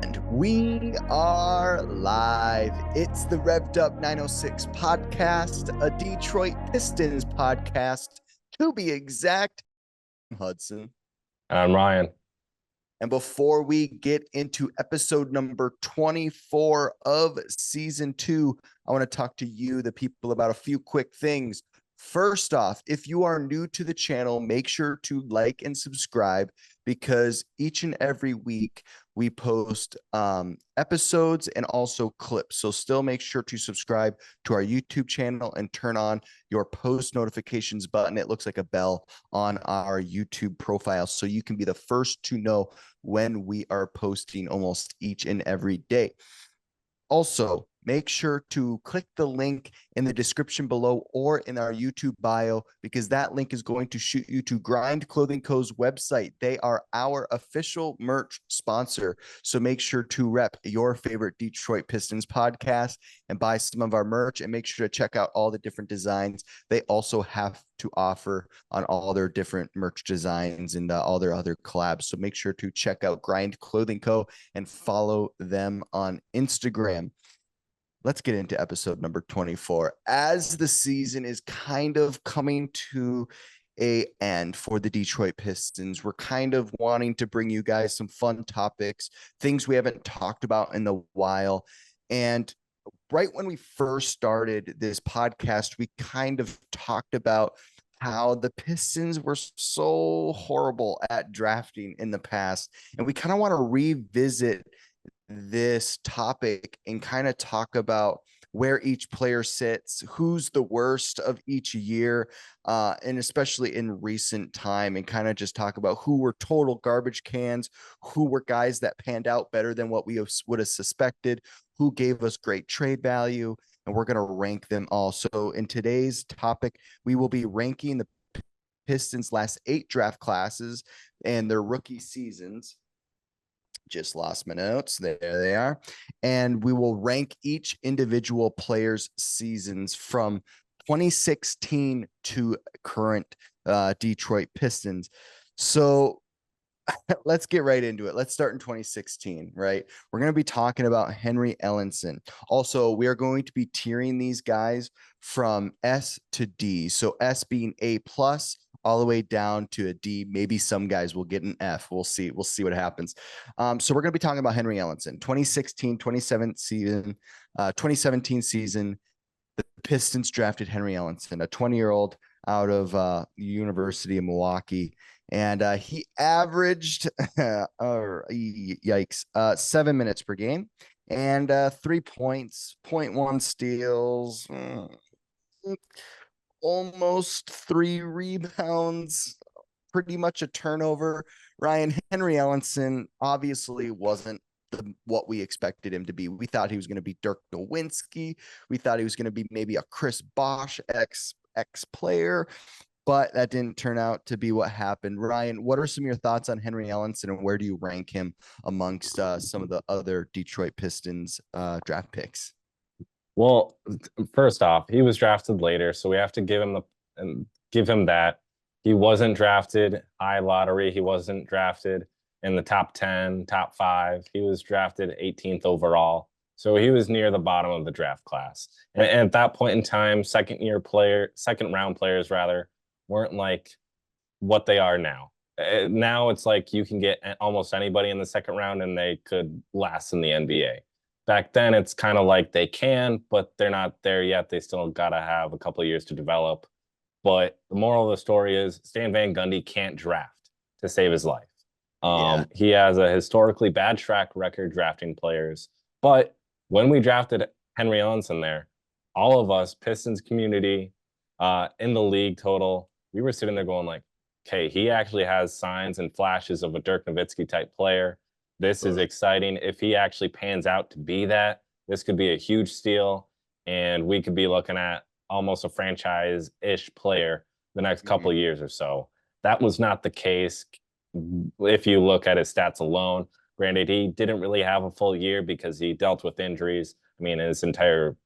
And we are live. It's the Revved Up 906 podcast, a Detroit Pistons podcast, to be exact. I'm Hudson. And I'm Ryan. And before we get into episode number 24 of season 2, I want to talk to you, the people, about a few quick things. First off, if you are new to the channel, make sure to like and subscribe, because each and every week we post episodes and also clips. So still make sure to subscribe to our YouTube channel and turn on your post notifications button. It looks like a bell on our YouTube profile, so you can be the first to know when we are posting almost each and every day. Also, make sure to click the link in the description below or in our YouTube bio, because that link is going to shoot you to Grind Clothing Co.'s website. They are our official merch sponsor. So make sure to rep your favorite Detroit Pistons podcast and buy some of our merch, and make sure to check out all the different designs they also have to offer on all their different merch designs and all their other collabs. So make sure to check out Grind Clothing Co. and follow them on Instagram. Let's get into episode number 24. As the season is kind of coming to an end for the Detroit Pistons, we're kind of wanting to bring you guys some fun topics, things we haven't talked about in a while. And right when we first started this podcast, we kind of talked about how the Pistons were so horrible at drafting in the past. And we kind of want to revisit this topic and kind of talk about where each player sits, who's the worst of each year, and especially in recent time, and kind of just talk about who were total garbage cans, who were guys that panned out better than what we would have suspected, who gave us great trade value, and we're going to rank them all. So in today's topic, we will be ranking the Pistons' last 8 draft classes and their rookie seasons. Just lost my notes. There they are. And we will rank each individual player's seasons from 2016 to current Detroit Pistons. So let's get right into it. Let's start in 2016, right? We're going to be talking about Henry Ellenson. Also, we are going to be tiering these guys from S to D. So S being A plus, all the way down to a D. Maybe some guys will get an F. We'll see. We'll see what happens. So we're going to be talking about Henry Ellenson, 2016, 2017 season. The Pistons drafted Henry Ellenson, a 20-year-old out of University of Milwaukee. And he averaged, yikes, 7 minutes per game and 3 points, 0.1 steals, almost 3 rebounds, pretty much a turnover. Ryan, Henry Ellenson obviously wasn't what we expected him to be. We thought he was going to be Dirk Nowitzki. We thought he was going to be maybe a Chris Bosh ex player, but that didn't turn out to be what happened. Ryan, what are some of your thoughts on Henry Ellenson, and where do you rank him amongst some of the other Detroit Pistons draft picks? Well, first off, he was drafted later, so we have to give him that. He wasn't drafted high lottery. He wasn't drafted in the top 10, top 5. He was drafted 18th overall. So he was near the bottom of the draft class. And at that point in time, second round players rather, weren't like what they are now. Now it's like you can get almost anybody in the second round and they could last in the NBA. Back then, it's kind of like they can, but they're not there yet. They still got to have a couple of years to develop. But the moral of the story is Stan Van Gundy can't draft to save his life. He has a historically bad track record drafting players. But when we drafted Henry Ellenson there, all of us, Pistons community, in the league total, we were sitting there going like, okay, he actually has signs and flashes of a Dirk Nowitzki type player. This is exciting. If he actually pans out to be that, this could be a huge steal, and we could be looking at almost a franchise-ish player the next couple of years or so. That was not the case if you look at his stats alone. Granted, he didn't really have a full year because he dealt with injuries. I mean, his entire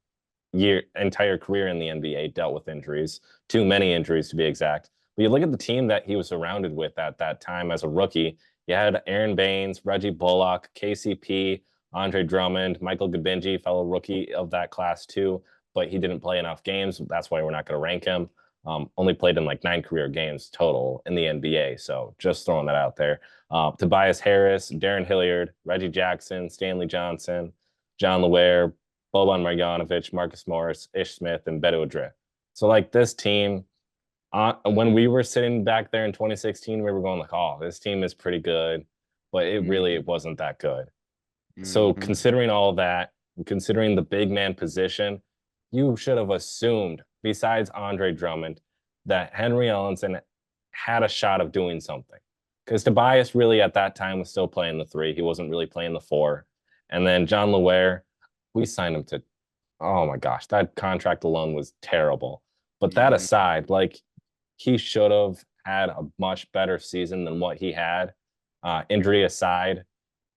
career in the NBA dealt with injuries, too many injuries to be exact. But you look at the team that he was surrounded with at that time as a rookie. You had Aaron Baines, Reggie Bullock, KCP, Andre Drummond, Michael Gabinji, fellow rookie of that class too, but he didn't play enough games. That's why we're not going to rank him. Only played in like 9 career games total in the NBA. So just throwing that out there. Tobias Harris, Darren Hilliard, Reggie Jackson, Stanley Johnson, John Laware, Boban Marjanovic, Marcus Morris, Ish Smith, and Beto Adrift. So like this team, when we were sitting back there in 2016, we were going like, oh, this team is pretty good, but it really wasn't that good. So considering all that, considering the big man position, you should have assumed, besides Andre Drummond, that Henry Ellenson had a shot of doing something. Because Tobias really at that time was still playing the 3. He wasn't really playing the 4. And then John Laware, we signed him to, oh my gosh, that contract alone was terrible. But that aside, like he should have had a much better season than what he had, injury aside,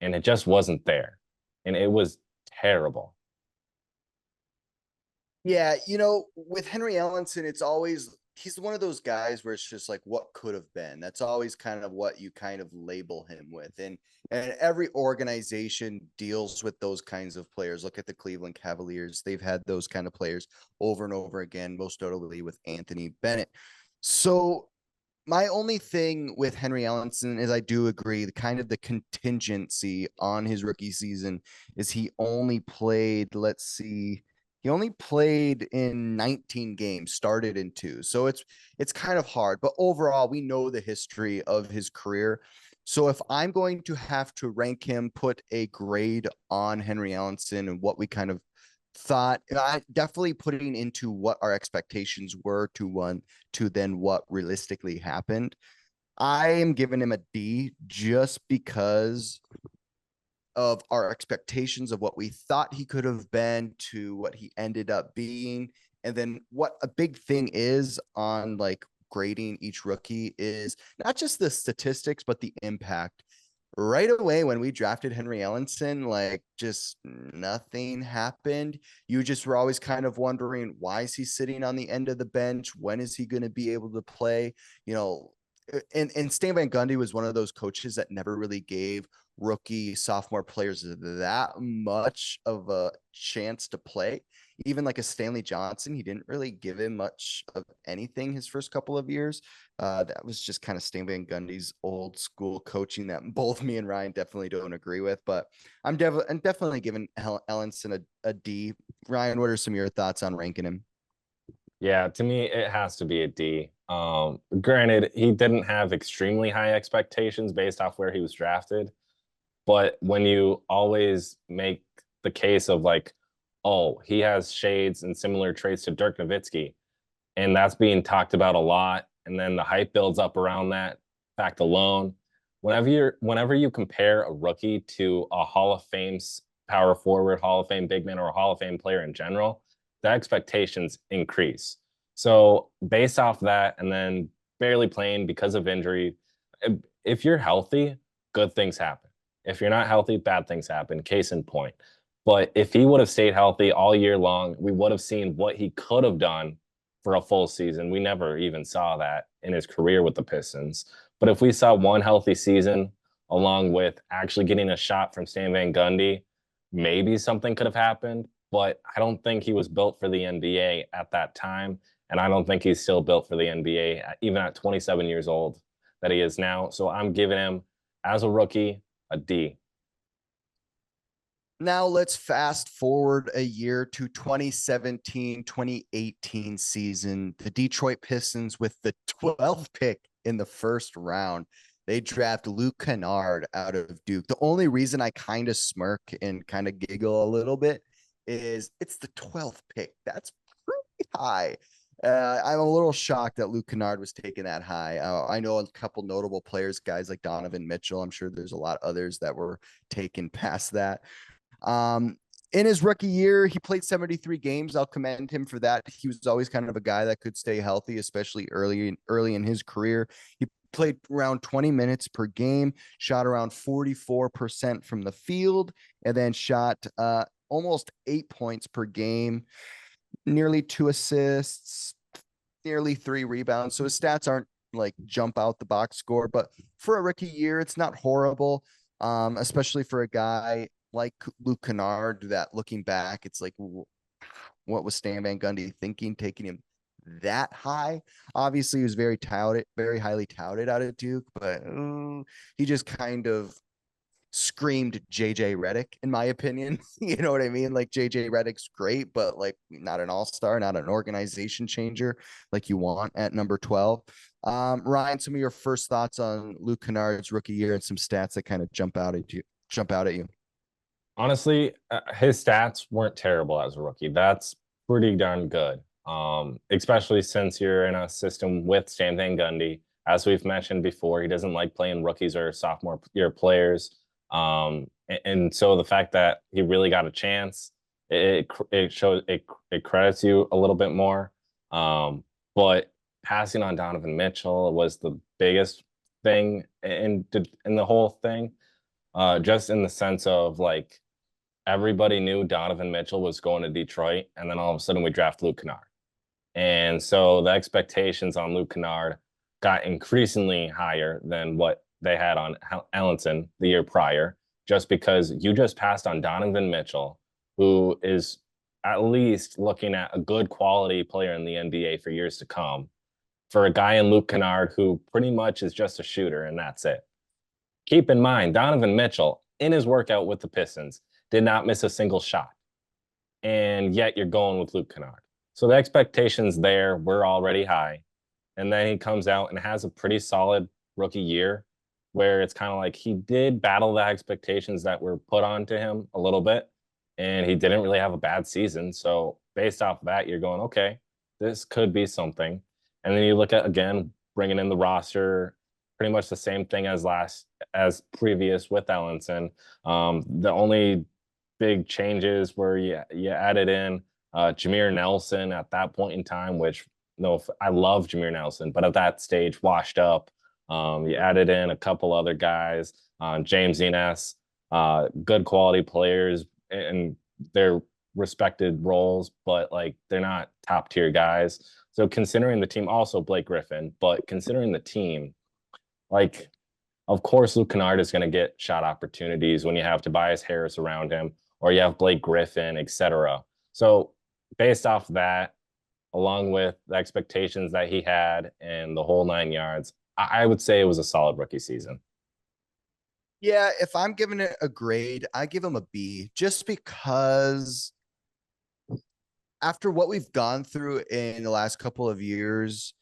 and it just wasn't there. And it was terrible. Yeah, with Henry Ellenson, it's always he's one of those guys where it's just like what could have been. That's always kind of what you kind of label him with. And every organization deals with those kinds of players. Look at the Cleveland Cavaliers. They've had those kind of players over and over again, most notably with Anthony Bennett. So my only thing with Henry Ellenson is I do agree the contingency on his rookie season is he only played, he only played in 19 games, started in 2. So it's kind of hard, but overall we know the history of his career. So if I'm going to have to rank him, put a grade on Henry Ellenson and what we kind of thought, I definitely putting into what our expectations were to then what realistically happened. I am giving him a D just because of our expectations of what we thought he could have been to what he ended up being. And then what a big thing is on like grading each rookie is not just the statistics, but the impact. Right away when we drafted Henry Ellenson, like just nothing happened. You just were always kind of wondering, why is he sitting on the end of the bench? When is he going to be able to play? And Stan Van Gundy was one of those coaches that never really gave rookie sophomore players that much of a chance to play. Even like a Stanley Johnson, he didn't really give him much of anything his first couple of years. That was just kind of Stan Van Gundy's old school coaching that both me and Ryan definitely don't agree with. But I'm definitely giving Ellenson a D. Ryan, what are some of your thoughts on ranking him? Yeah, to me, it has to be a D. Granted, he didn't have extremely high expectations based off where he was drafted. But when you always make the case of like, oh, he has shades and similar traits to Dirk Nowitzki, and that's being talked about a lot, and then the hype builds up around that fact alone. Whenever you compare a rookie to a Hall of Fame power forward, Hall of Fame big man, or a Hall of Fame player in general, the expectations increase. So based off that, and then barely playing because of injury, if you're healthy, good things happen. If you're not healthy, bad things happen. Case in point. But if he would have stayed healthy all year long, we would have seen what he could have done for a full season. We never even saw that in his career with the Pistons. But if we saw one healthy season along with actually getting a shot from Stan Van Gundy, maybe something could have happened. But I don't think he was built for the NBA at that time. And I don't think he's still built for the NBA, even at 27 years old that he is now. So I'm giving him, as a rookie, a D. Now let's fast forward a year to 2017-2018 season. The Detroit Pistons with the 12th pick in the first round. They draft Luke Kennard out of Duke. The only reason I kind of smirk and kind of giggle a little bit is it's the 12th pick. That's pretty high. I'm a little shocked that Luke Kennard was taken that high. I know a couple notable players, guys like Donovan Mitchell. I'm sure there's a lot others that were taken past that. In his rookie year, he played 73 games. I'll commend him for that. He was always kind of a guy that could stay healthy, especially early in his career. He played around 20 minutes per game, shot around 44% from the field, and then shot almost 8 points per game, nearly 2 assists, nearly 3 rebounds. So his stats aren't like jump out the box score, but for a rookie year, it's not horrible. Especially for a guy like Luke Kennard, that looking back, it's like, what was Stan Van Gundy thinking, taking him that high? Obviously, he was very touted, very highly touted out of Duke, but he just kind of screamed JJ Redick, in my opinion. You know what I mean? Like, JJ Redick's great, but like not an all-star, not an organization changer like you want at number 12. Ryan, some of your first thoughts on Luke Kennard's rookie year and some stats that kind of jump out at you. Honestly, his stats weren't terrible as a rookie. That's pretty darn good. Especially since you're in a system with Stan Van Gundy. As we've mentioned before, he doesn't like playing rookies or sophomore year players. And so the fact that he really got a chance, it shows, it credits you a little bit more. But passing on Donovan Mitchell was the biggest thing in the whole thing. Just in the sense of like, everybody knew Donovan Mitchell was going to Detroit, and then all of a sudden we draft Luke Kennard. And so the expectations on Luke Kennard got increasingly higher than what they had on Ellenson the year prior, just because you just passed on Donovan Mitchell, who is at least looking at a good quality player in the NBA for years to come, for a guy in Luke Kennard who pretty much is just a shooter, and that's it. Keep in mind, Donovan Mitchell, in his workout with the Pistons, did not miss a single shot. And yet you're going with Luke Kennard. So the expectations there were already high. And then he comes out and has a pretty solid rookie year, where it's kind of like he did battle the expectations that were put onto him a little bit. And he didn't really have a bad season. So based off of that, you're going, okay, this could be something. And then you look at, again, bringing in the roster, pretty much the same thing as previous with Ellenson. The only big changes were you added in Jameer Nelson at that point in time, which, no, I love Jameer Nelson, but at that stage, washed up. You added in a couple other guys, James Enes, good quality players in their respected roles, but like they're not top tier guys. So considering the team, also Blake Griffin, but considering the team, like, of course, Luke Kennard is going to get shot opportunities when you have Tobias Harris around him, or you have Blake Griffin, etc. So based off that, along with the expectations that he had and the whole 9 yards, I would say it was a solid rookie season. Yeah, if I'm giving it a grade, I give him a B, just because after what we've gone through in the last couple of years,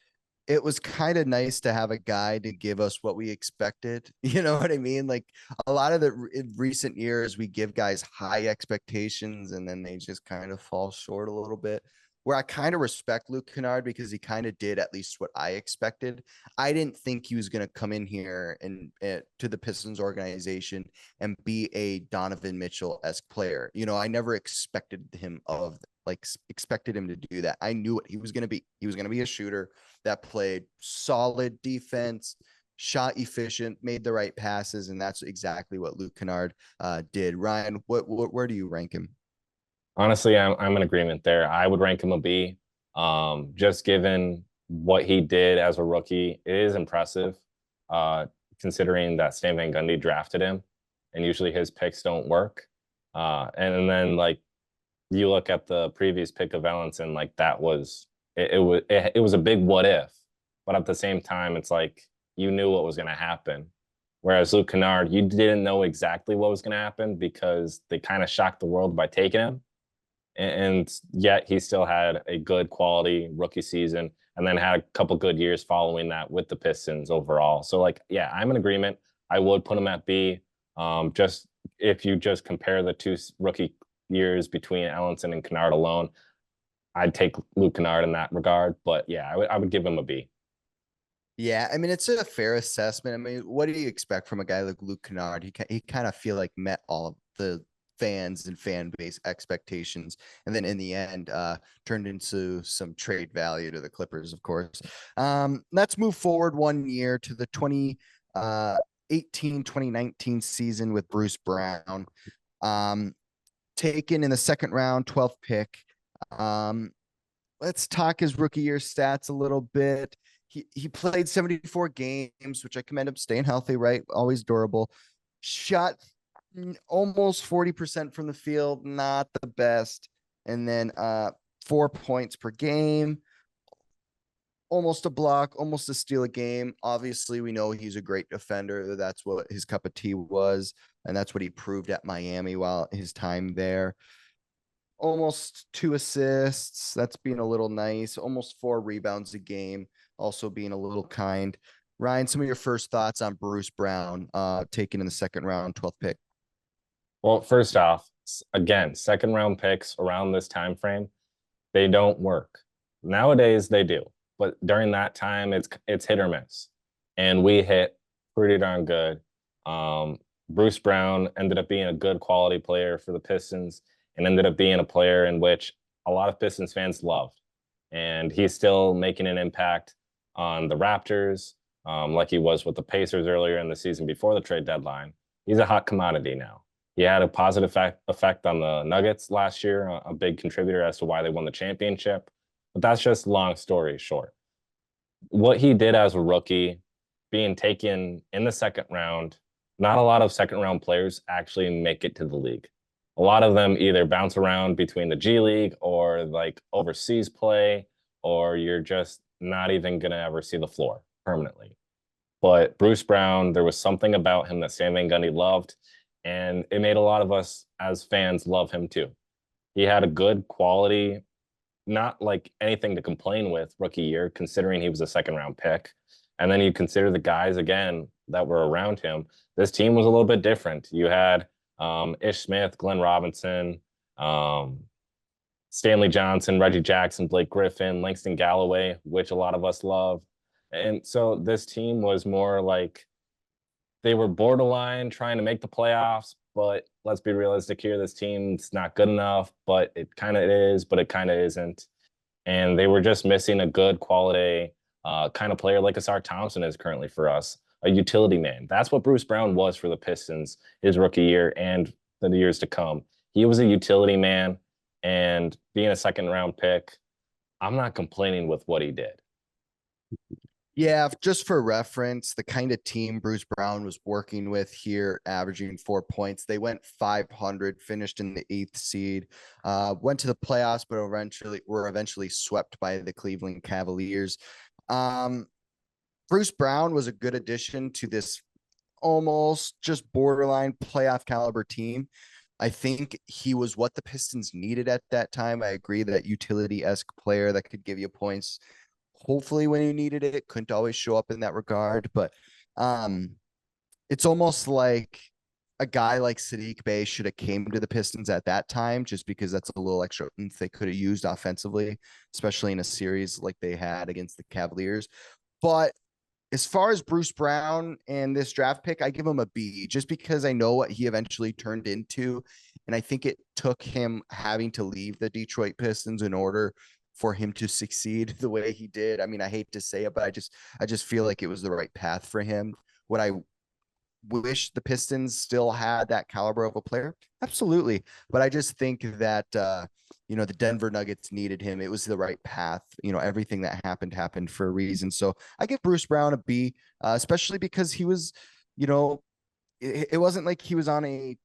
it was kind of nice to have a guy to give us what we expected. You know what I mean? Like, a lot of in recent years, we give guys high expectations and then they just kind of fall short a little bit. Where I kind of respect Luke Kennard, because he kind of did at least what I expected. I didn't think he was going to come in here and to the Pistons organization and be a Donovan Mitchell-esque player. You know, I never expected him to do that. I knew what he was going to be. He was going to be a shooter that played solid defense, shot efficient, made the right passes, and that's exactly what Luke Kennard did. Ryan, where do you rank him? Honestly, I'm in agreement there. I would rank him a B. Just given what he did as a rookie, it is impressive. Considering that Stan Van Gundy drafted him, and usually his picks don't work. And then like you look at the previous pick of Ellenson, like that was it was a big what if, but at the same time, it's like you knew what was going to happen. Whereas Luke Kennard, you didn't know exactly what was going to happen because they kind of shocked the world by taking him. And yet he still had a good quality rookie season, and then had a couple good years following that with the Pistons overall. So like, yeah, I'm in agreement. I would put him at B. Just if you just compare the two rookie years between Ellenson and Kennard alone, I'd take Luke Kennard in that regard. But yeah, I would give him a B. Yeah, I mean, it's a fair assessment. I mean, what do you expect from a guy like Luke Kennard? He kind of feel like met all of the fans and fan base expectations, and then in the end turned into some trade value to the Clippers, of course. Let's move forward 1 year to the 2018-2019 season with Bruce Brown, taken in the second round, 12th pick. Let's talk his rookie year stats a little bit. he played 74 games, which I commend him, staying healthy, right? Always durable. Shot almost 40% from the field, not the best. And then 4 points per game, almost a block, almost a steal a game. Obviously, we know he's a great defender. That's what his cup of tea was, and that's what he proved at Miami while his time there. Almost 2 assists. That's being a little nice. Almost 4 rebounds a game. Also being a little kind. Ryan, some of your first thoughts on Bruce Brown, taken in the second round, 12th pick. Well, first off, again, second round picks around this time frame, they don't work. Nowadays they do, but during that time it's hit or miss. And we hit pretty darn good. Bruce Brown ended up being a good quality player for the Pistons and ended up being a player in which a lot of Pistons fans loved. And he's still making an impact on the Raptors, like he was with the Pacers earlier in the season before the trade deadline. He's a hot commodity now. He had a positive effect on the Nuggets last year, a big contributor as to why they won the championship. But that's just long story short. What he did as a rookie, being taken in the second round, not a lot of second round players actually make it to the league. A lot of them either bounce around between the G League or like overseas play, or you're just not even going to ever see the floor permanently. But Bruce Brown, there was something about him that Sam Van Gundy loved, and it made a lot of us as fans love him too. He had a good quality, not like anything to complain with rookie year, considering he was a second round pick. And then you consider the guys again that were around him. This team was a little bit different. You had Ish Smith, Glenn Robinson, Stanley Johnson, Reggie Jackson, Blake Griffin, Langston Galloway, which a lot of us love. And so this team was more like they were borderline trying to make the playoffs, but let's be realistic here. This team's not good enough, but it kind of is, but it kind of isn't. And they were just missing a good quality kind of player like Asar Thompson is currently for us, a utility man. That's what Bruce Brown was for the Pistons his rookie year and the years to come. He was a utility man, and being a second round pick, I'm not complaining with what he did. Yeah, just for reference, the kind of team Bruce Brown was working with here, averaging 4 points. They went 500, finished in the 8th seed, went to the playoffs, but were eventually swept by the Cleveland Cavaliers. Bruce Brown was a good addition to this almost just borderline playoff caliber team. I think he was what the Pistons needed at that time. I agree that utility-esque player that could give you points. Hopefully when you needed it, couldn't always show up in that regard, but it's almost like a guy like Sadiq Bey should have came to the Pistons at that time, just because that's a little extra they could have used offensively, especially in a series like they had against the Cavaliers. But as far as Bruce Brown and this draft pick, I give him a B, just because I know what he eventually turned into. And I think it took him having to leave the Detroit Pistons in order for him to succeed the way he did. I mean, I hate to say it, but I just feel like it was the right path for him. Would I wish the Pistons still had that caliber of a player? Absolutely. But I just think that, the Denver Nuggets needed him. It was the right path. Everything that happened for a reason. So I give Bruce Brown a B, especially because he was, it wasn't like he was on a,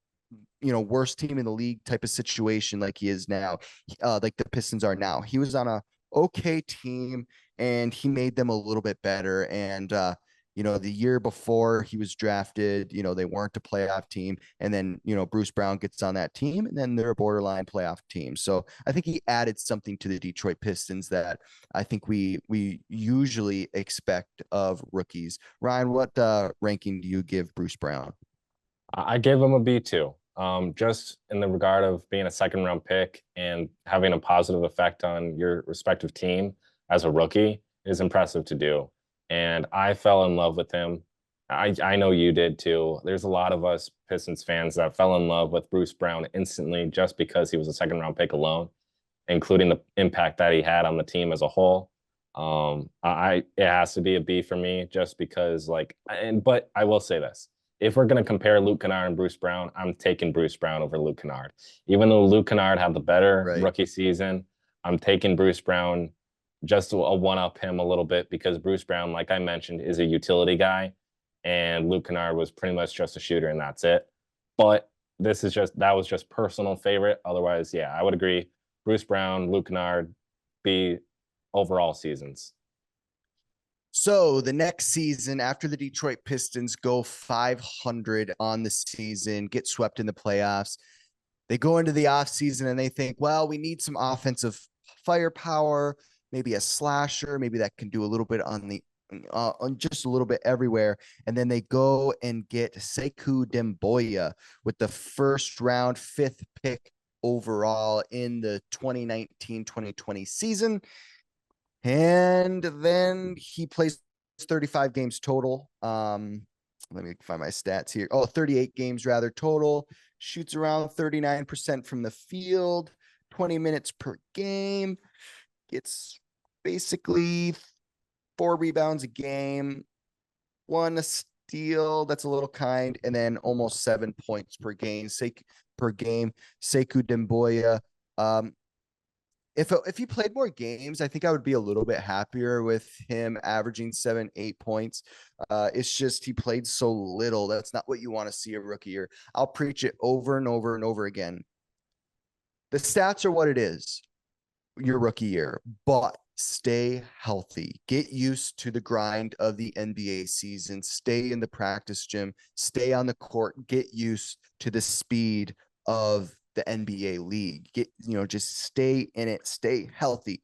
worst team in the league type of situation like he is now, like the Pistons are now. He was on a okay team and he made them a little bit better. And, the year before he was drafted, they weren't a playoff team. And then, Bruce Brown gets on that team and then they're a borderline playoff team. So I think he added something to the Detroit Pistons that I think we usually expect of rookies. Ryan, what ranking do you give Bruce Brown? I gave him a B too. Just in the regard of being a second round pick and having a positive effect on your respective team as a rookie is impressive to do. And I fell in love with him. I know you did too. There's a lot of us Pistons fans that fell in love with Bruce Brown instantly just because he was a second round pick alone, including the impact that he had on the team as a whole. It has to be a B for me just because but I will say this. If we're going to compare Luke Kennard and Bruce Brown, I'm taking Bruce Brown over Luke Kennard. Even though Luke Kennard had the better rookie season, I'm taking Bruce Brown just to one-up him a little bit because Bruce Brown, like I mentioned, is a utility guy, and Luke Kennard was pretty much just a shooter, and that's it. But that was just personal favorite. Otherwise, yeah, I would agree. Bruce Brown, Luke Kennard, be overall seasons. So the next season, after the Detroit Pistons go 500 on the season, get swept in the playoffs, they go into the offseason and they think, well, we need some offensive firepower, maybe a slasher, maybe that can do a little bit on just a little bit everywhere. And then they go and get Sekou Demboya with the first round, 5th pick overall in the 2019-2020 season. And then he plays 35 games total. Let me find my stats here. 38 games rather total. Shoots around 39% from the field, 20 minutes per game. Gets basically 4 rebounds a game, 1 steal. That's a little kind. And then almost 7 points per game. Sekou Demboya. If he played more games, I think I would be a little bit happier with him averaging 7-8 points. It's just he played so little. That's not what you want to see a rookie year. I'll preach it over and over and over again. The stats are what it is your rookie year, but stay healthy. Get used to the grind of the NBA season. Stay in the practice gym. Stay on the court. Get used to the speed of the NBA league. Just stay in it, stay healthy.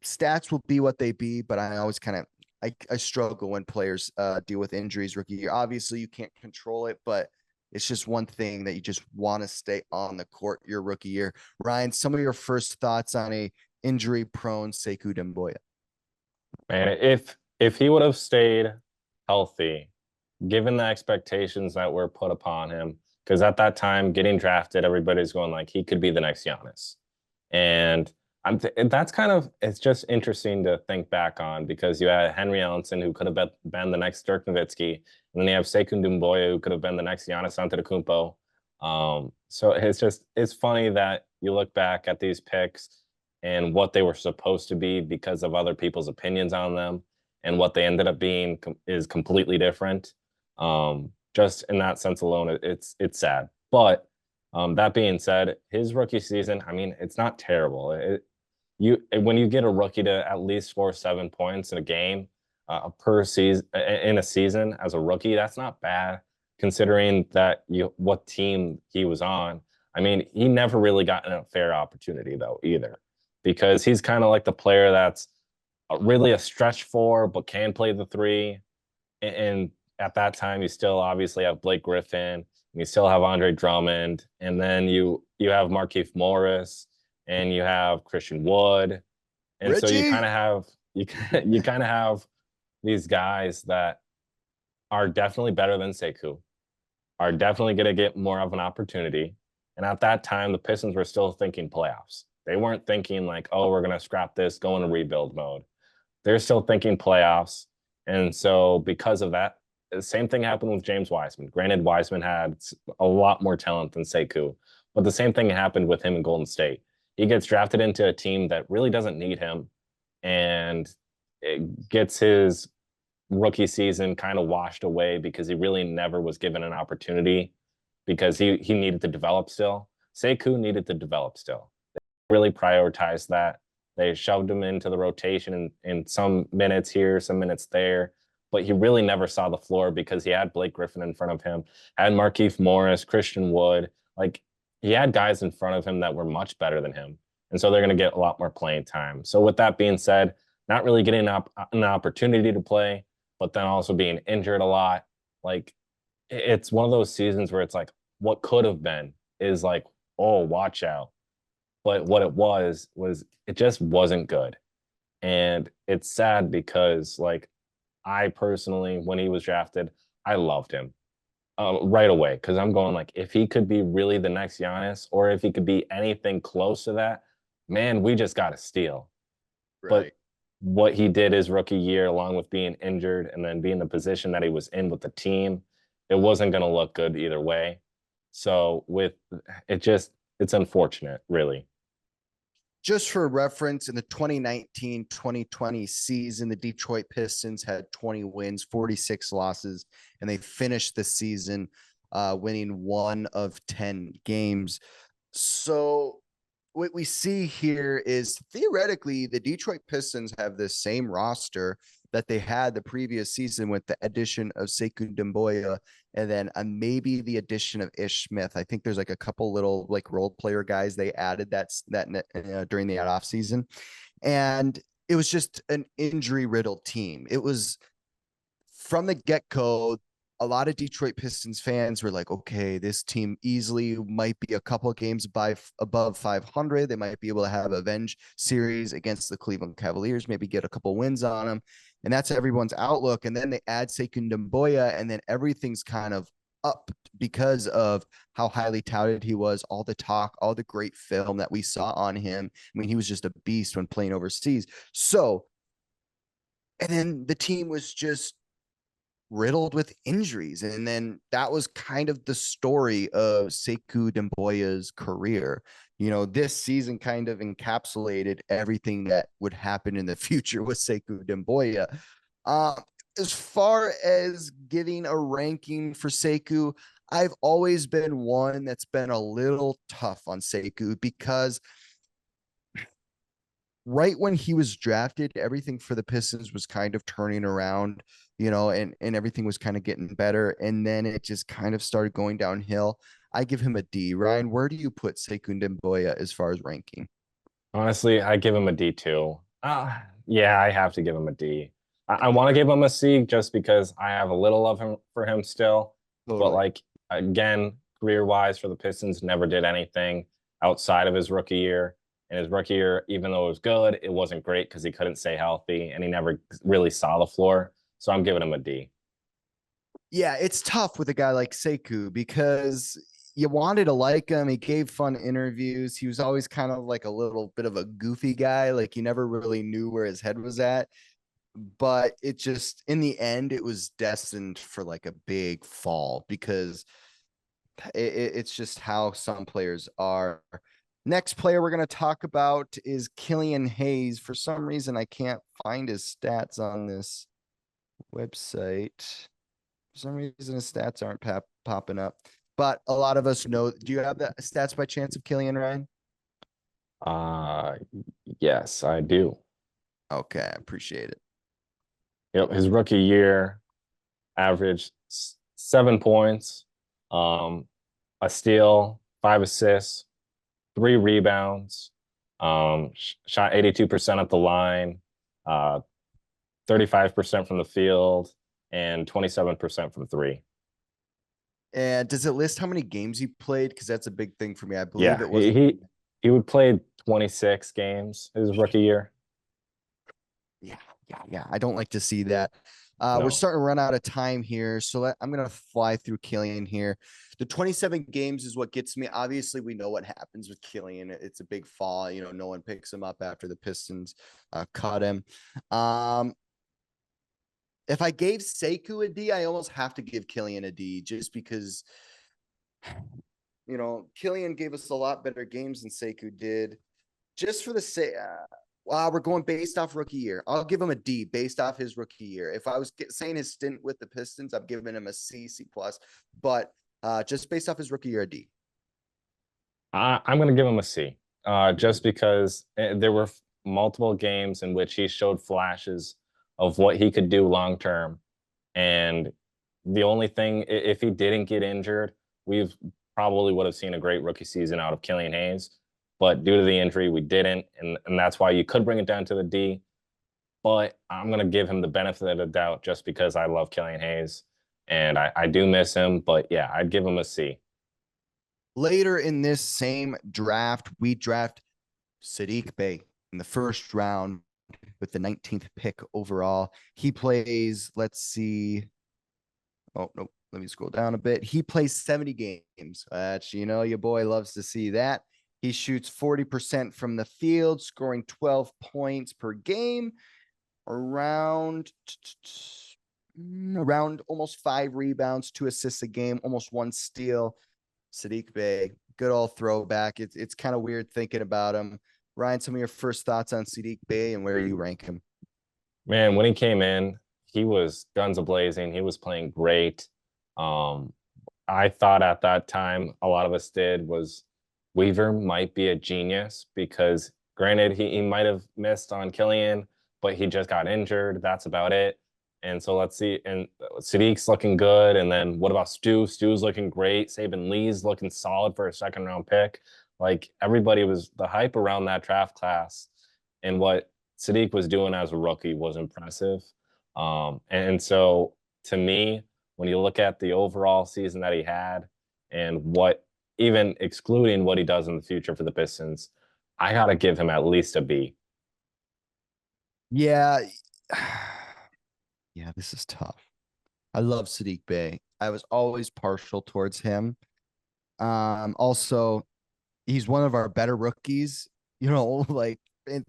Stats will be what they be, but I always I struggle when players deal with injuries rookie year. Obviously you can't control it, but it's just one thing that you just want to stay on the court your rookie year. Ryan, some of your first thoughts on a injury prone Sekou Demboya? Man, if he would have stayed healthy, given the expectations that were put upon him, because at that time, getting drafted, everybody's going like he could be the next Giannis, and that's it's just interesting to think back on because you had Henry Ellenson who could have been the next Dirk Nowitzki, and then you have Sekou Doumbouya who could have been the next Giannis Antetokounmpo. So it's funny that you look back at these picks and what they were supposed to be because of other people's opinions on them, and what they ended up being is completely different. Just in that sense alone, it's sad. But that being said, his rookie season, I mean, it's not terrible. When you get a rookie to at least score 7 points in a game per season in a season as a rookie, that's not bad considering what team he was on. I mean, he never really got a fair opportunity though either, because he's kind of like the player that's really a stretch 4 but can play the 3. And at that time, you still obviously have Blake Griffin, and you still have Andre Drummond, and then you have Markieff Morris, and you have Christian Wood, and Richie? So you kind of have these guys that are definitely better than Sekou, are definitely going to get more of an opportunity. And at that time, the Pistons were still thinking playoffs. They weren't thinking like, oh, we're going to scrap this, go into rebuild mode. They're still thinking playoffs. And so because of that, the same thing happened with James Wiseman. Granted, Wiseman had a lot more talent than Sekou, but the same thing happened with him in Golden State. He gets drafted into a team that really doesn't need him, and it gets his rookie season kind of washed away because he really never was given an opportunity because he needed to develop still. Sekou needed to develop still. They really prioritized that. They shoved him into the rotation in some minutes here, some minutes there, but he really never saw the floor because he had Blake Griffin in front of him, had Markieff Morris, Christian Wood. Like, he had guys in front of him that were much better than him. And so they're going to get a lot more playing time. So with that being said, not really getting an opportunity to play, but then also being injured a lot. Like, it's one of those seasons where it's like, what could have been is like, oh, watch out. But what it was it just wasn't good. And it's sad because, like, I personally, when he was drafted, I loved him right away because I'm going like, if he could be really the next Giannis, or if he could be anything close to that, man, we just got to steal. Right. But what he did his rookie year, along with being injured and then being the position that he was in with the team, it wasn't going to look good either way. So it's unfortunate, really. Just for reference, in the 2019-2020 season, the Detroit Pistons had 20 wins, 46 losses, and they finished the season winning 1 of 10 games. So what we see here is theoretically the Detroit Pistons have the same roster that they had the previous season with the addition of Sekou Doumbouya and then maybe the addition of Ish Smith. I think there's like a couple little like role player guys they added during the off season, and it was just an injury riddled team. It was from the get go. A lot of Detroit Pistons fans were like, okay, this team easily might be a couple of games above 500. They might be able to have a revenge series against the Cleveland Cavaliers, maybe get a couple wins on them. And that's everyone's outlook. And then they add Sekou Doumbouya, and then everything's kind of up because of how highly touted he was, all the talk, all the great film that we saw on him. I mean, he was just a beast when playing overseas. So, and then the team was just riddled with injuries. And then that was kind of the story of Sekou Doumbouya's career. You know, this season kind of encapsulated everything that would happen in the future with Sekou Doumbouya. As far as giving a ranking for Sekou, I've always been one that's been a little tough on Sekou because right when he was drafted, everything for the Pistons was kind of turning around, you know, and everything was kind of getting better. And then it just kind of started going downhill. I give him a D. Ryan, where do you put Sekou Doumbouya as far as ranking? Honestly, I give him a D too. Yeah, I have to give him a D. I want to give him a C just because I have a little of him for him still. But Totally. like again, career-wise for the Pistons, never did anything outside of his rookie year. And his rookie year, even though it was good, it wasn't great because he couldn't stay healthy and he never really saw the floor. So I'm giving him a D. Yeah, it's tough with a guy like Sekou because you wanted to like him. He gave fun interviews. He was always kind of like a little bit of a goofy guy. Like you never really knew where his head was at. But it just, in the end, it was destined for like a big fall because it's just how some players are. Next player we're going to talk about is Killian Hayes. For some reason, I can't find his stats on this website. For some reason, his stats aren't popping up. But a lot of us know. Do you have the stats by chance of Killian, Ryan? Uh yes, I do. Okay, I appreciate it. Yep, his rookie year averaged 7 points, um, a steal, 5 assists, 3 rebounds, shot 82% at the line, 35% from the field, and 27% from three. And does it list how many games he played? Because that's a big thing for me. I believe Yeah, it he, wasn't. he he would play 26 games his rookie year. Yeah. I don't like to see that. We're No. starting to run out of time here, so I'm gonna fly through Killian here. The 27 games is what gets me. Obviously, we know what happens with Killian. It's a big fall. You know, no one picks him up after the Pistons cut him. Um, if I gave Sekou a D, I almost have to give Killian a D just because you know Killian gave us a lot better games than Sekou did. Just for the sake, we're going based off rookie year. I'll give him a D based off his rookie year. If I was saying his stint with the Pistons, I'm giving him a C, C plus. But just based off his rookie year, a D. I'm going to give him a C, just because there were multiple games in which he showed flashes of what he could do long term. And the only thing, if he didn't get injured, we probably would have seen a great rookie season out of Killian Hayes. But due to the injury, we didn't. And that's why you could bring it down to the D. But I'm going to give him the benefit of the doubt just because I love Killian Hayes. And I do miss him. But yeah, I'd give him a C. Later in this same draft, we draft Sadiq Bey in the first round with the 19th pick overall. He plays, let's see. Oh, no, let me scroll down a bit. He plays 70 games. You know, your boy loves to see that. He shoots 40% from the field, scoring 12 points per game, around almost 5 rebounds, 2 assists a game, almost 1 steal. Sadiq Bey, good old throwback. It's kind of weird thinking about him. Ryan, some of your first thoughts on Sadiq Bey and where you rank him. Man, when he came in, he was guns a blazing. He was playing great. Um, I thought at that time, a lot of us did, was Weaver might be a genius because granted, he might have missed on Killian, but he just got injured. That's about it. And so let's see. And Sadiq's looking good. And then what about Stu? Stu's looking great. Saban Lee's looking solid for a second round pick. Like everybody was the hype around that draft class and what Sadiq was doing as a rookie was impressive. And so to me, when you look at the overall season that he had and what, even excluding what he does in the future for the Pistons, I got to give him at least a B. Yeah. Yeah, this is tough. I love Sadiq Bey. I was always partial towards him. Also, he's one of our better rookies, like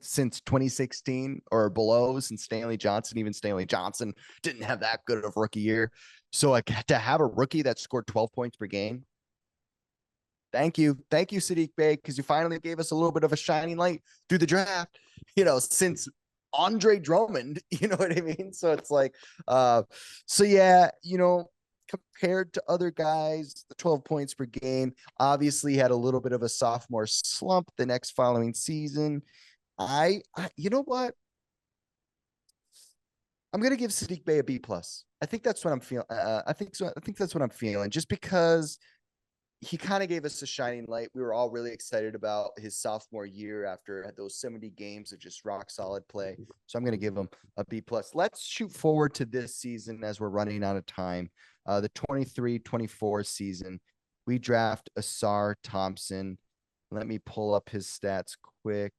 since 2016 or below, since Stanley Johnson. Even Stanley Johnson didn't have that good of a rookie year. So like to have a rookie that scored 12 points per game. Thank you. Thank you, Sadiq Bey, because you finally gave us a little bit of a shining light through the draft, since Andre Drummond, you know what I mean? So it's like, so yeah, compared to other guys, the 12 points per game, obviously had a little bit of a sophomore slump the next following season. You know what? I'm gonna give Sadiq Bey a B plus. I think that's what I'm feeling. I think so. I think that's what I'm feeling, just because he kind of gave us a shining light. We were all really excited about his sophomore year after those 70 games of just rock solid play. So I'm going to give him a B plus. Let's shoot forward to this season as we're running out of time. The 23-24 season, we draft Asar Thompson. Let me pull up his stats quick.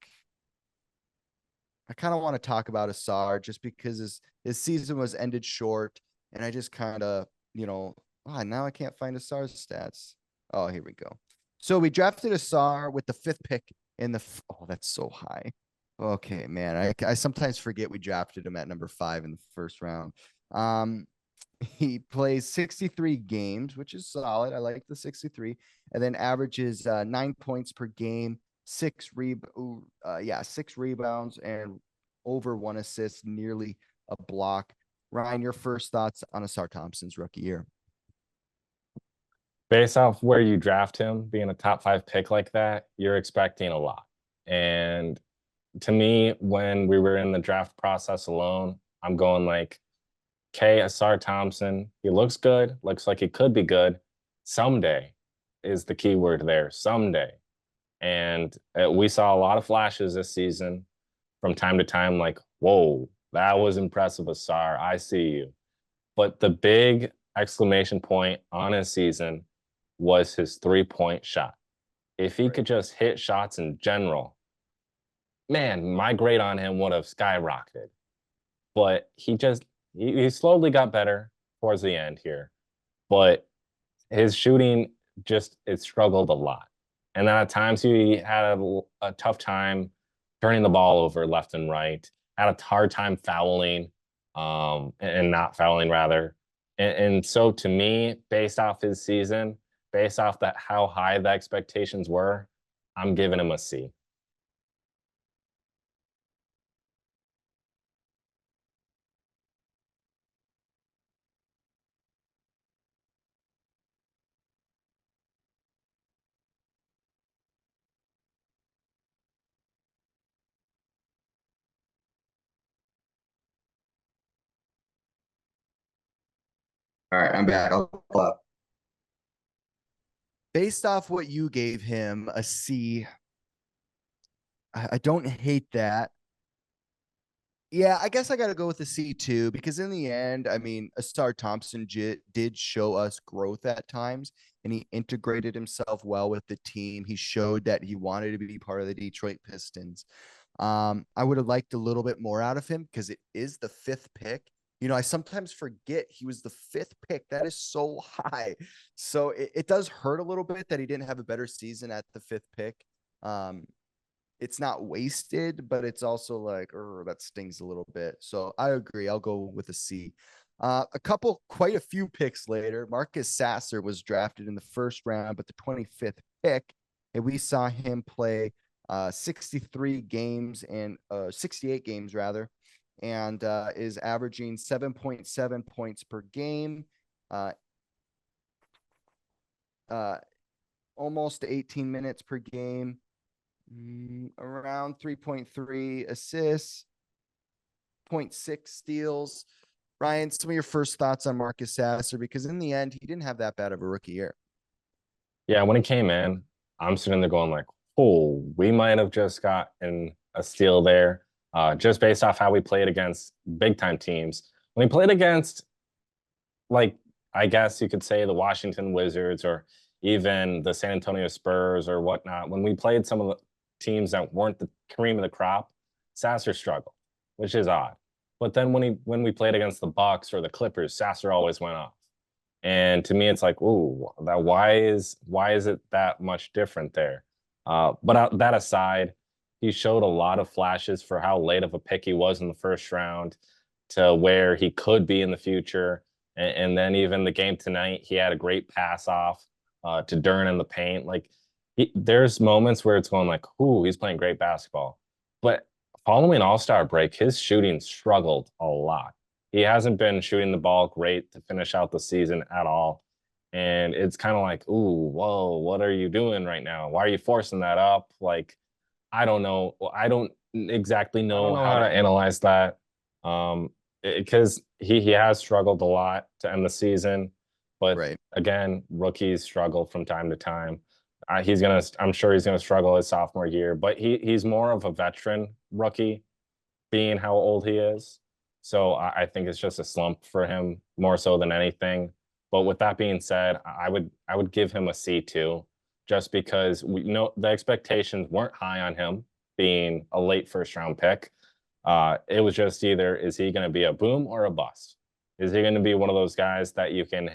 I kind of want to talk about Asar just because his season was ended short. And I just kind of, now I can't find Asar's stats. Oh, here we go. So we drafted Asar with the 5th pick in the. Oh, that's so high. Okay, man. I sometimes forget we drafted him at number 5 in the first round. He plays 63 games, which is solid. I like the 63, and then averages 9 points per game, 6 rebounds, and over 1 assist, nearly a block. Ryan, your first thoughts on Asar Thompson's rookie year? Based off where you draft him, being a top 5 pick like that, you're expecting a lot. And to me, when we were in the draft process alone, I'm going like, okay, Asar Thompson, he looks good, looks like he could be good. Someday is the key word there, someday. And we saw a lot of flashes this season from time to time, like, whoa, that was impressive, Asar. I see you. But the big exclamation point on his season was his 3-point shot. If he could just hit shots in general, man, my grade on him would have skyrocketed. But he slowly got better towards the end here. But his shooting it struggled a lot. And then at times he had a tough time turning the ball over left and right, had a hard time fouling, and not fouling rather. And so to me, based off his season, based off that how high the expectations were, I'm giving him a C. All right, I'm back. Based off what you gave him, a C. I don't hate that. Yeah, I guess I got to go with the C too, because in the end, I mean, Asar Thompson did show us growth at times, and he integrated himself well with the team. He showed that he wanted to be part of the Detroit Pistons. I would have liked a little bit more out of him because it is the 5th pick. I sometimes forget he was the 5th pick. That is so high. So it does hurt a little bit that he didn't have a better season at the 5th pick. It's not wasted, but it's also like, that stings a little bit. So I agree. I'll go with a C. Quite a few picks later, Marcus Sasser was drafted in the 1st round, but the 25th pick, and we saw him play 63 games and 68 games rather, and is averaging 7.7 points per game. Uh, uh, Almost 18 minutes per game, around 3.3 assists, 0.6 steals. Ryan, some of your first thoughts on Marcus Sasser, because in the end, he didn't have that bad of a rookie year. Yeah, when he came in, I'm sitting there going like, oh, we might have just gotten a steal there, just based off how we played against big time teams. When he played against, like, I guess you could say the Washington Wizards or even the San Antonio Spurs or whatnot, when we played some of the teams that weren't the cream of the crop, Sasser struggled, which is odd. But then when we played against the Bucks or the Clippers, Sasser always went off. And to me, it's like, ooh, that why is it that much different there? But that aside, he showed a lot of flashes for how late of a pick he was in the first round to where he could be in the future. And then even the game tonight, he had a great pass off to Dern in the paint. Like there's moments where it's going like, ooh, he's playing great basketball. But following All-Star break, his shooting struggled a lot. He hasn't been shooting the ball great to finish out the season at all. And it's kind of like, ooh, whoa, what are you doing right now? Why are you forcing that up? Like, I don't know. I don't exactly know how to analyze that. Because he has struggled a lot to end the season. But Right. again, rookies struggle from time to time. I'm sure he's gonna struggle his sophomore year, but he's more of a veteran rookie, being how old he is. So I think it's just a slump for him more so than anything. But with that being said, I would give him a C too, just because we know the expectations weren't high on him being a late first round pick. It was just either is he going to be a boom or a bust? Is he going to be one of those guys that you can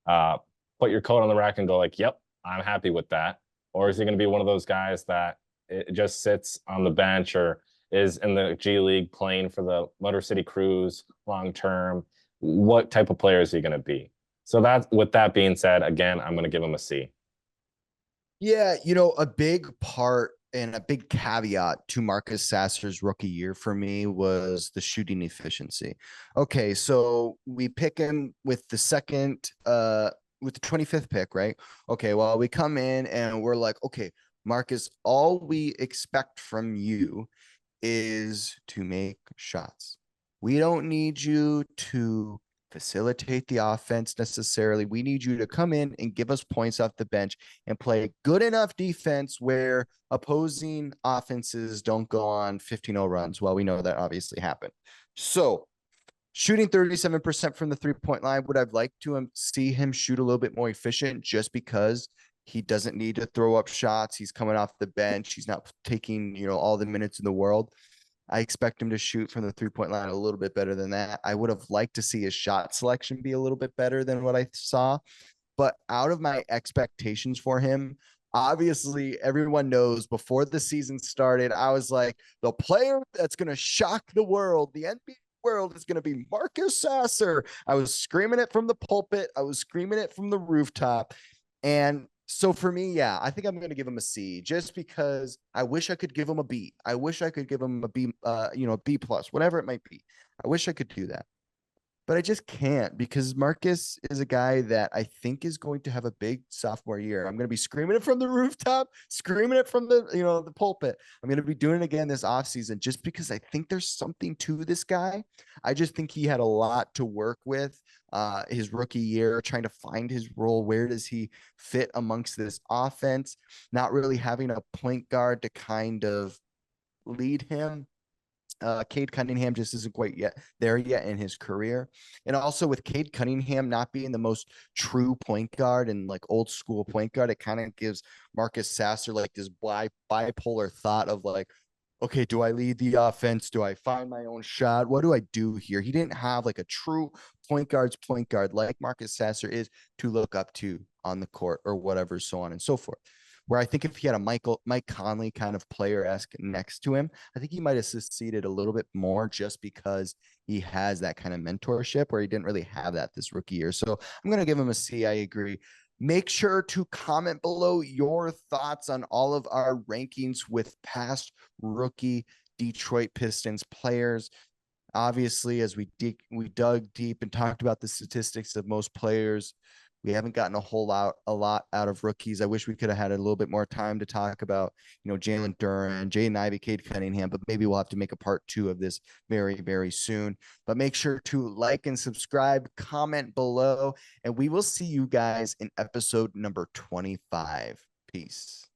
uh, put your coat on the rack and go like, "Yep, I'm happy with that," or is he going to be one of those guys that it just sits on the bench or is in the G League playing for the Motor City Cruise long term? What type of player is he going to be? So with that being said, again, I'm going to give him a C. Yeah, a big part and a big caveat to Marcus Sasser's rookie year for me was the shooting efficiency. Okay, so we pick him with the with the 25th pick, right? Okay, well, we come in and we're like, okay, Marcus, all we expect from you is to make shots. We don't need you to facilitate the offense necessarily. We need you to come in and give us points off the bench and play good enough defense where opposing offenses don't go on 15-0 runs. Well, we know that obviously happened. So shooting 37% from the three-point line, would I've liked to see him shoot a little bit more efficient just because he doesn't need to throw up shots. He's coming off the bench. He's not taking, all the minutes in the world. I expect him to shoot from the three-point line a little bit better than that. I would have liked to see his shot selection be a little bit better than what I saw. But out of my expectations for him, obviously everyone knows before the season started, I was like, the player that's going to shock the world, the NBA world, is going to be Marcus Sasser. I was screaming it from the pulpit. I was screaming it from the rooftop. And so for me, yeah, I think I'm going to give him a C just because I wish I could give him a B. I wish I could give him a B, a B plus, whatever it might be. I wish I could do that, but I just can't because Marcus is a guy that I think is going to have a big sophomore year. I'm going to be screaming it from the rooftop, screaming it from the pulpit. I'm going to be doing it again this offseason just because I think there's something to this guy. I just think he had a lot to work with his rookie year, trying to find his role. Where does he fit amongst this offense? Not really having a point guard to kind of lead him. Cade Cunningham just isn't quite there yet in his career. And also with Cade Cunningham not being the most true point guard and like old school point guard, it kind of gives Marcus Sasser like this bipolar thought of like, okay, do I lead the offense? Do I find my own shot? What do I do here? He didn't have like a true point guard like Marcus Sasser is to look up to on the court or whatever, so on and so forth. Where I think if he had a Mike Conley kind of player-esque next to him, I think he might have succeeded a little bit more just because he has that kind of mentorship where he didn't really have that this rookie year. So I'm going to give him a C. I agree. Make sure to comment below your thoughts on all of our rankings with past rookie Detroit Pistons players. Obviously, as we dug deep and talked about the statistics of most players, we haven't gotten a lot out of rookies. I wish we could have had a little bit more time to talk about, Jalen Duran, Jaden Ivey, Cade Cunningham, but maybe we'll have to make a part 2 of this very, very soon. But make sure to like and subscribe, comment below, and we will see you guys in episode number 25. Peace.